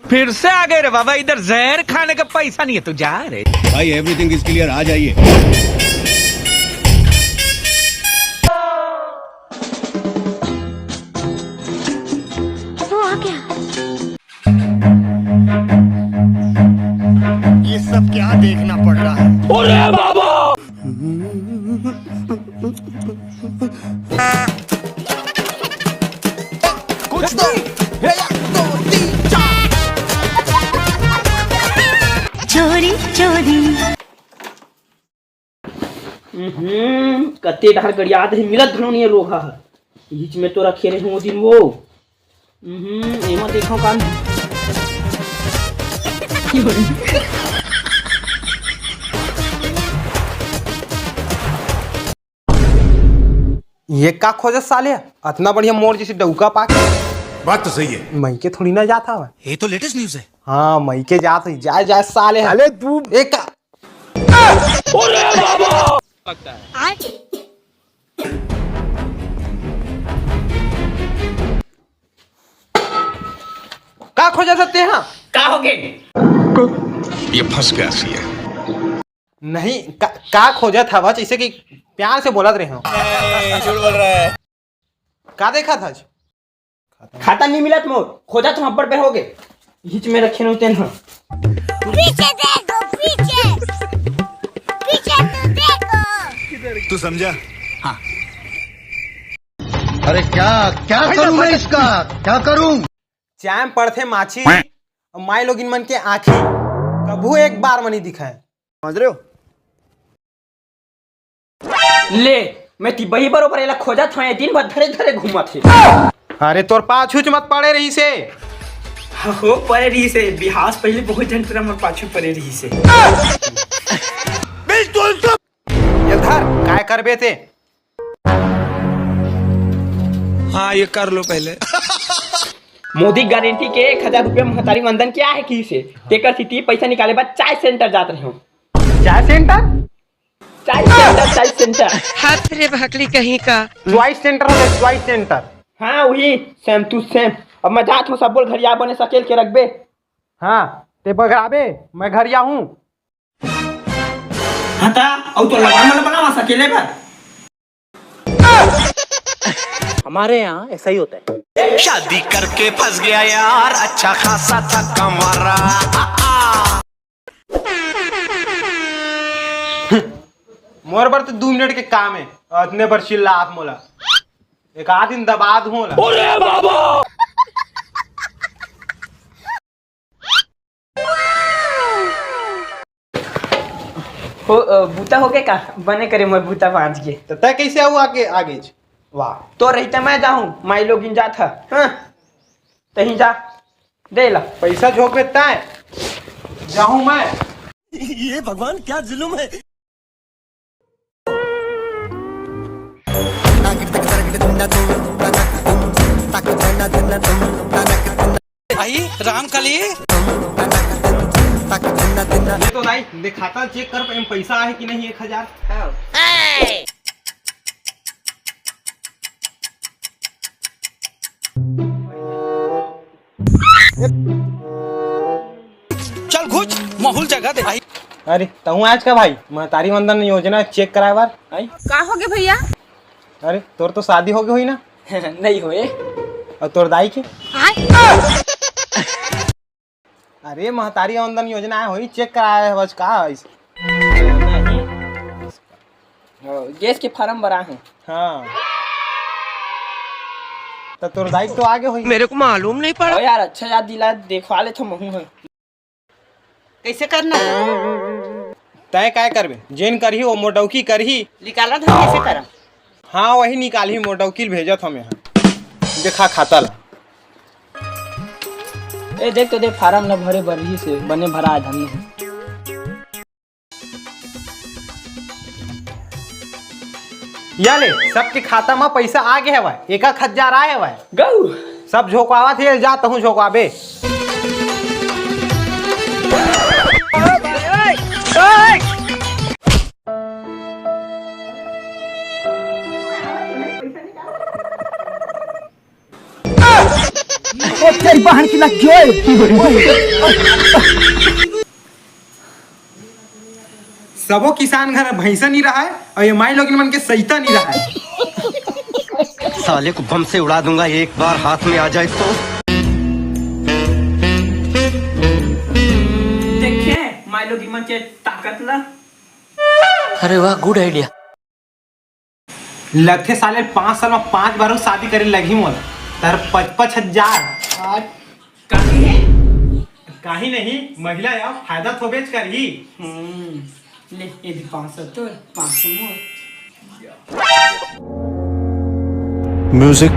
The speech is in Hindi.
फिर से आ गए रे बाबा, इधर जहर खाने का पैसा नहीं है तो जा रे भाई। एवरीथिंग इज क्लियर, आ जाइए। वो आ गया। ये सब क्या देखना पड़ रहा है? अरे बाबा कुछ तो चोरी चोरी। कत्ते डहर गड़ियात है, मिलत घनो नहीं लोहा है। बीच में तो रखे रहे वो दिन वो। एमा देखो कान ये का खोजत साले, इतना बढ़िया मोर जैसे डौका पाके। बात तो सही है। मई के थोड़ी ना जाता है। ये तो लेटेस्ट न्यूज है। हाँ मई के जात है, जाए जाए साले। अरे तू एक का खोजा सकते हैं? का हो गए? ये फंस गया सी है। नहीं का खोजा था बस, जैसे कि प्यार से बोलत रहे हो। झूठ बोल रहा है। का देखा था? खाता नहीं मिलत मोर, खोजा तुम अब्बड़ पे हो गए। बीच में रखे होते हैं। पीछे देखो, पीछे पीछे तो देखो। तू समझा? हाँ। अरे क्या क्या करूं मैं इसका, क्या करूं? चैम पड़थे माछी और माई लोग इन मन के आँखी कभू एक बार मनी दिखाए। समझ रहे हो? ले मैं तिबही बरोबर एला खोजा था, दिन भर धरे धरे घूमा थे। अरे तोर पाछूच मत पड़े रही से। हो परे रही से बिहास पहले बहुत जन तेरा मन पाछू परे रही से। बिल्कुल चुप। ये धर काय करबे थे? हाँ ये कर लो पहले। मोदी गारंटी के 1000 रुपया महतारी वंदन क्या है की से तेकर सिटी पैसा निकाले बाद चाय सेंटर जात रहे हो। चाय सेंटर? चाय सेंटर हाथ रे भाकली कहीं का। च्वाइस सेंटर हो, च्वाइस सेंटर। हाँ वही सेम टू सेम। अब मैं जात हूँ, सब बोल घरिया बने सकेल के रखबे। हाँ ते बगराबे, मैं घर या हूँ। हाँ ता और तो लगा मन बनावा सकेले पर। हमारे यहाँ ऐसा ही होता है। शादी करके फंस गया यार, अच्छा खासा था कमारा। मोर पर तो 2 मिनट के काम है, इतने पर चिल्ला आप मोला एक आध दिन दबा दूं। अरे बाबा हो बूता हो गए का बने करे मोर बूता बांध के। तो तय कैसे हुआ आगे आगे? वाह तो रहता मैं जाऊँ, माई लोग इन जात है। हाँ तहीं जा दे ला पैसा झोंक तय जाऊं मैं। ये भगवान क्या जुल्म है। भाई राम कली ये तो नहीं दिखाता, चेक कर पैसा है कि नहीं। 1000 चल घुच माहौल जगह दे भाई। अरे तू आज का भाई महतारी वंदन योजना चेक कराए बार आई। का हो गए भैया? अरे तोर तो शादी हो गई हुई ना? नहीं हुए। और तोर दाई की? अरे महतारी वंदन योजना हुई, चेक कराया है बस। का गैस के फार्म भरा है। हाँ तो तोर दाई तो आगे हुई। मेरे को मालूम नहीं पड़ा। यार अच्छा याद दिला, देखवा ले तो महू है। कैसे करना? तय काय करबे? जेन करही वो मोटौकी करही। निकाला था कैसे करा? हाँ वही निकाली, मोटौकी भेजत हम यहाँ। देखा खाता ला। ए देख तो देख फार्म न भरे बरही से बने भरा है धन्य है। या ले सबके खाता में पैसा आ गया है भाई, 1000 आए है भाई। गौ सब झोंकावा थे, जाता हूँ झोंकाबे। तेरी बहन की लग सबो किसान घर भैंसा नहीं रहा है और ये माई लोग मन के सहीता नहीं रहा है। साले को बम से उड़ा दूंगा एक बार हाथ में आ जाए तो। देखे माई लोग मन के ताकत ला। अरे वाह गुड आइडिया। लगते साले 5 साल में 5 बार शादी करे लगी मोला तर 55,000 कहीं नहीं महिला यार फायदा तो बेच कर ही ले ये भी 500 तो 500 मोर म्यूजिक